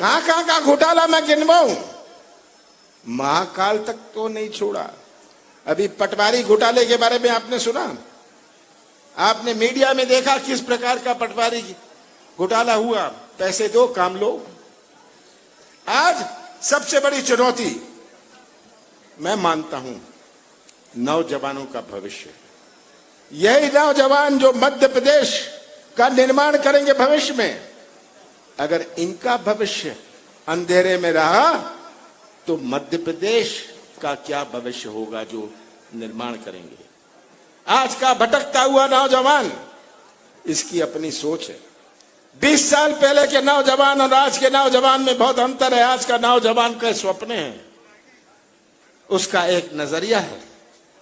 कहां का घोटाला मैं गिनवाऊं? महाकाल तक तो नहीं छोड़ा। अभी पटवारी घोटाले के बारे में आपने सुना? आपने मीडिया में देखा किस प्रकार का पटवारी घोटाला हुआ? पैसे दो, काम लो। आज सबसे बड़ी चुनौती मैं मानता हूं नौजवानों का भविष्य। यही नौजवान जो मध्य प्रदेश का निर्माण करेंगे भविष्य में। अगर इनका भविष्य अंधेरे में रहा तो मध्य प्रदेश का क्या भविष्य होगा जो निर्माण करेंगे। आज का भटकता हुआ नौजवान, इसकी अपनी सोच है। 20 साल पहले के नौजवान और आज के नौजवान में बहुत अंतर है। आज का नौजवान के स्वप्न है, उसका एक नजरिया है।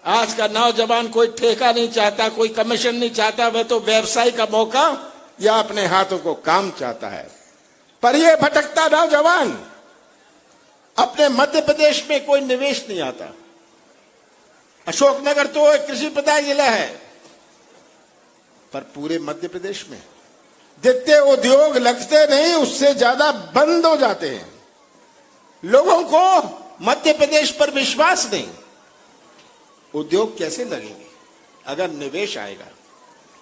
आज का नौजवान कोई ठेका नहीं चाहता, कोई कमीशन नहीं चाहता, वह तो व्यवसाय का मौका या अपने हाथों को काम चाहता है। पर यह भटकता नौजवान, अपने मध्य प्रदेश में कोई निवेश नहीं आता। अशोकनगर तो एक कृषि प्रधान जिला है, पर पूरे मध्य प्रदेश में जितने उद्योग लगते नहीं उससे ज्यादा बंद हो जाते हैं। लोगों को मध्य प्रदेश पर विश्वास नहीं। उद्योग कैसे लगेंगे अगर निवेश आएगा?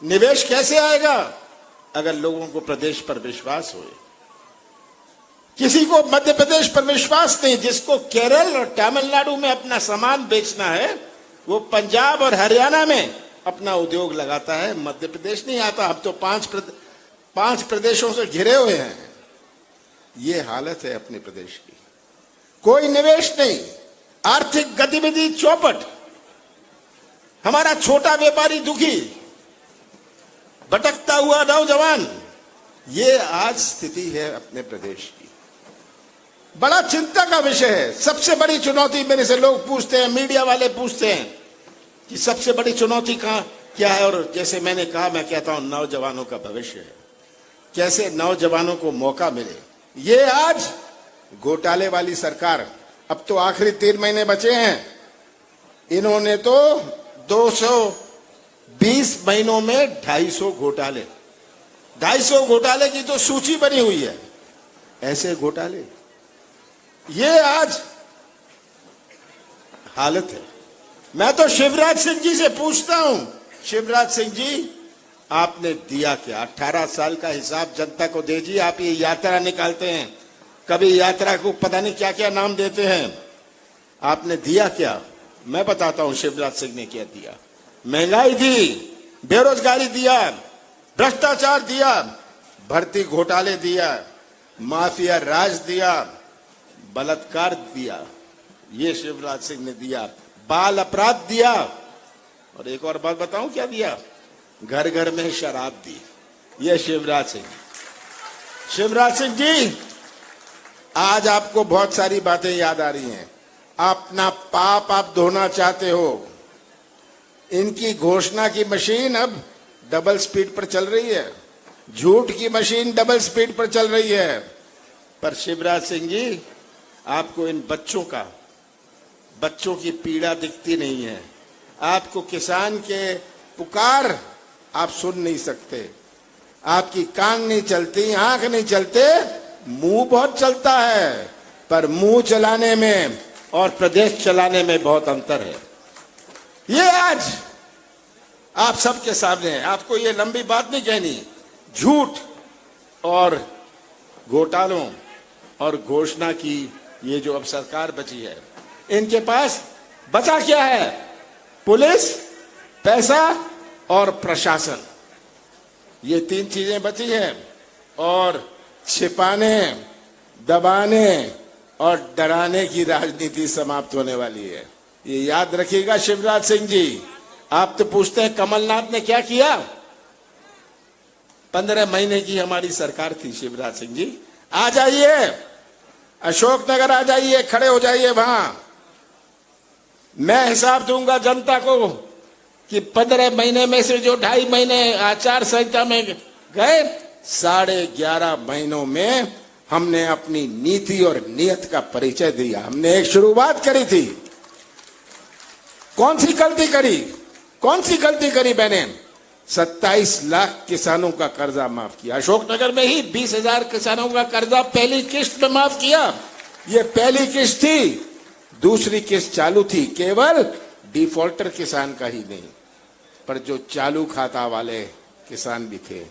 निवेश कैसे आएगा अगर लोगों को प्रदेश पर विश्वास हो? किसी को मध्य प्रदेश पर विश्वास नहीं। जिसको केरल और तमिलनाडु में अपना सामान बेचना है वो पंजाब और हरियाणा में अपना उद्योग लगाता है, मध्य प्रदेश नहीं आता। अब तो पांच प्रदेशों से घिरे हुए हैं। ये हालत है अपने प्रदेश की। कोई निवेश नहीं, आर्थिक गतिविधि चौपट। हमारा छोटा व्यापारी दुखी, भटकता हुआ नौजवान। ये आज स्थिति है अपने प्रदेश की। बड़ा चिंता का विषय है। सबसे बड़ी चुनौती मेरे से लोग पूछते हैं, मीडिया वाले पूछते हैं कि सबसे बड़ी चुनौती क्या है। और जैसे मैंने कहा, मैं कहता हूं नौजवानों का भविष्य है। कैसे नौजवानों को मौका मिले। ये आज घोटाले वाली सरकार, अब तो आखिरी 3 महीने बचे हैं, इन्होंने तो 220 महीनों में 250 घोटाले, 250 घोटाले की तो सूची बनी हुई है। ऐसे घोटाले, ये आज हालत है। मैं तो शिवराज सिंह जी से पूछता हूं, शिवराज सिंह जी आपने दिया क्या? 18 साल का हिसाब जनता को दीजिए। आप ये यात्रा निकालते हैं, कभी यात्रा को पता नहीं क्या क्या नाम देते हैं। आपने दिया क्या? मैं बताता हूं शिवराज सिंह ने क्या दिया। महंगाई दी, बेरोजगारी दिया, भ्रष्टाचार दिया, भर्ती घोटाले दिया, माफिया राज दिया, बलात्कार दिया, ये शिवराज सिंह ने दिया। बाल अपराध दिया, और एक और बात बताऊं क्या दिया? घर घर में शराब दी। ये शिवराज सिंह। शिवराज सिंह जी, आज आपको बहुत सारी बातें याद आ रही हैं। अपना पाप आप धोना चाहते हो। इनकी घोषणा की मशीन अब डबल स्पीड पर चल रही है, झूठ की मशीन डबल स्पीड पर चल रही है। पर शिवराज सिंह जी, आपको इन बच्चों की पीड़ा दिखती नहीं है। आपको किसान के पुकार आप सुन नहीं सकते। आपकी कान नहीं चलती, आंख नहीं चलते, मुंह बहुत चलता है। पर मुंह चलाने में और प्रदेश चलाने में बहुत अंतर है। ये आज आप सबके सामने है। आपको ये लंबी बात नहीं कहनी। झूठ और घोटालों और घोषणा की ये जो अब सरकार बची है, इनके पास बचा क्या है? पुलिस, पैसा और प्रशासन। ये 3 चीजें बची हैं। और छिपाने, दबाने और डराने की राजनीति समाप्त होने वाली है। ये याद रखिएगा शिवराज सिंह जी। आप तो पूछते हैं कमलनाथ ने क्या किया? 15 महीने की हमारी सरकार थी शिवराज सिंह जी। आ जाइए, अशोकनगर आ जाइए, खड़े हो जाइए वहां। मैं हिसाब दूंगा जनता को कि 15 महीने में से जो 2.5 महीने आचार संहिता में गए, 11.5 महीनों में हमने अपनी नीति और नियत का परिचय दिया। हमने एक शुरुआत करी थी। कौन सी गलती करी? बहने? 27 लाख किसानों का कर्जा माफ किया। अशोकनगर में ही 20,000 किसानों का कर्जा पहली किस्त में माफ किया। ये पहली किस्त थी, दूसरी किस्त चालू थी। केवल डिफॉल्टर किसान का ही नहीं, पर जो चालू खाता वाले किसान भी थे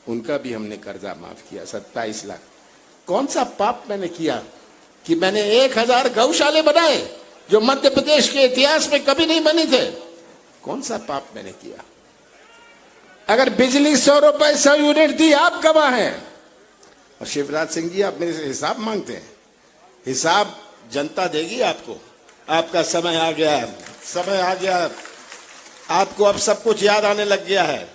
उनका भी हमने कर्जा माफ किया 27 लाख। कौन सा पाप मैंने किया कि मैंने 1000 गौशाले बनाए जो मध्य प्रदेश के इतिहास में कभी नहीं बने थे? कौन सा पाप मैंने किया? अगर बिजली 100 रुपए 100 यूनिट दी, आप गवाह हैं। और शिवराज सिंह जी, आप मेरे से हिसाब मांगते हैं। हिसाब जनता देगी आपको। आपका समय आ गया, समय आ गया। आपको अब सब कुछ याद आने लग गया है।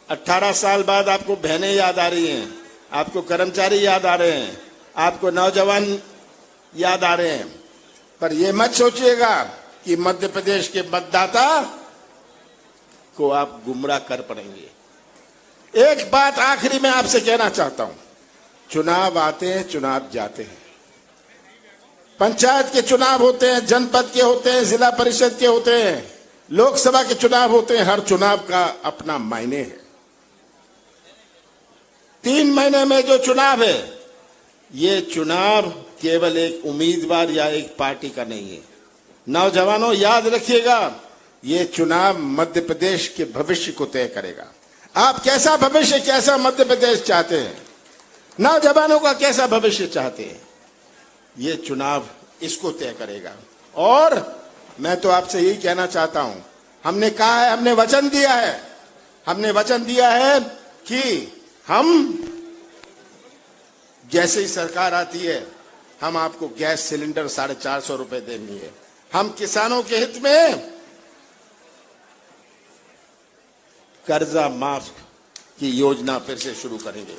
18 साल बाद आपको बहनें याद आ रही हैं, आपको कर्मचारी याद आ रहे हैं, आपको नौजवान याद आ रहे हैं। पर यह मत सोचिएगा कि मध्य प्रदेश के मतदाता को आप गुमराह कर पड़ेंगे। एक बात आखिरी में आपसे कहना चाहता हूं, चुनाव आते हैं, चुनाव जाते हैं। पंचायत के चुनाव होते हैं, जनपद के होते हैं, जिला परिषद के होते हैं, लोकसभा के चुनाव होते हैं। हर चुनाव का अपना मायने है। 3 महीने में जो चुनाव है, ये चुनाव केवल एक उम्मीदवार या एक पार्टी का नहीं है। नौजवानों, याद रखिएगा, ये चुनाव मध्य प्रदेश के भविष्य को तय करेगा। आप कैसा भविष्य, कैसा मध्य प्रदेश चाहते हैं? नौजवानों का कैसा भविष्य चाहते हैं? ये चुनाव इसको तय करेगा। और मैं तो आपसे यही कहना चाहता हूं, हमने कहा है, हमने वचन दिया है, हमने वचन दिया है कि हम जैसे ही सरकार आती है, हम आपको गैस सिलेंडर 450 रुपए देंगे। हम किसानों के हित में कर्जा माफ की योजना फिर से शुरू करेंगे।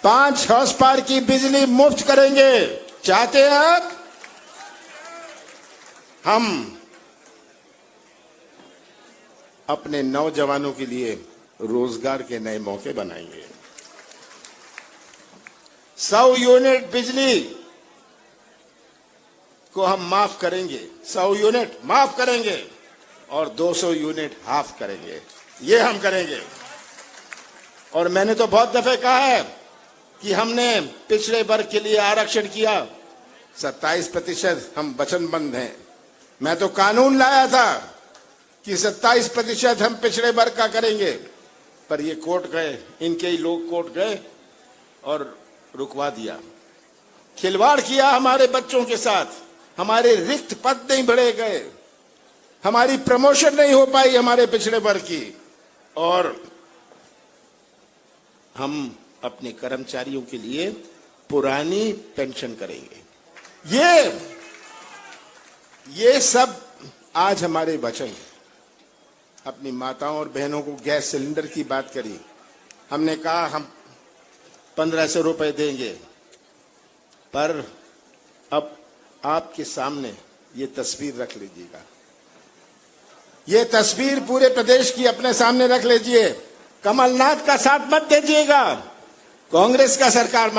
5 हाउस पावर की बिजली मुफ्त करेंगे। चाहते हैं आप? हम अपने नौजवानों के लिए रोजगार के नए मौके बनाएंगे। 100 यूनिट बिजली को हम माफ करेंगे, 100 यूनिट माफ करेंगे और 200 यूनिट हाफ करेंगे। ये हम करेंगे। और मैंने तो बहुत दफे कहा है कि हमने पिछड़े वर्ग के लिए आरक्षण किया, 27% हम वचनबद्ध हैं। मैं तो कानून लाया था कि 27% हम पिछड़े वर्ग का करेंगे, पर ये कोर्ट गए, इनके ही लोग कोर्ट गए और रुकवा दिया। खिलवाड़ किया हमारे बच्चों के साथ, हमारे रिक्त पद नहीं भरे गए, हमारी प्रमोशन नहीं हो पाई हमारे पिछड़े वर्ग की। और हम अपने कर्मचारियों के लिए पुरानी पेंशन करेंगे। ये सब आज हमारे वचन हैं। अपनी माताओं और बहनों को गैस सिलेंडर की बात करी, हमने कहा हम 1500 रुपए देंगे। पर अब आपके सामने ये तस्वीर रख लीजिएगा, ये तस्वीर पूरे प्रदेश की अपने सामने रख लीजिए। कमलनाथ का साथ मत दीजिएगा, कांग्रेस का सरकार मत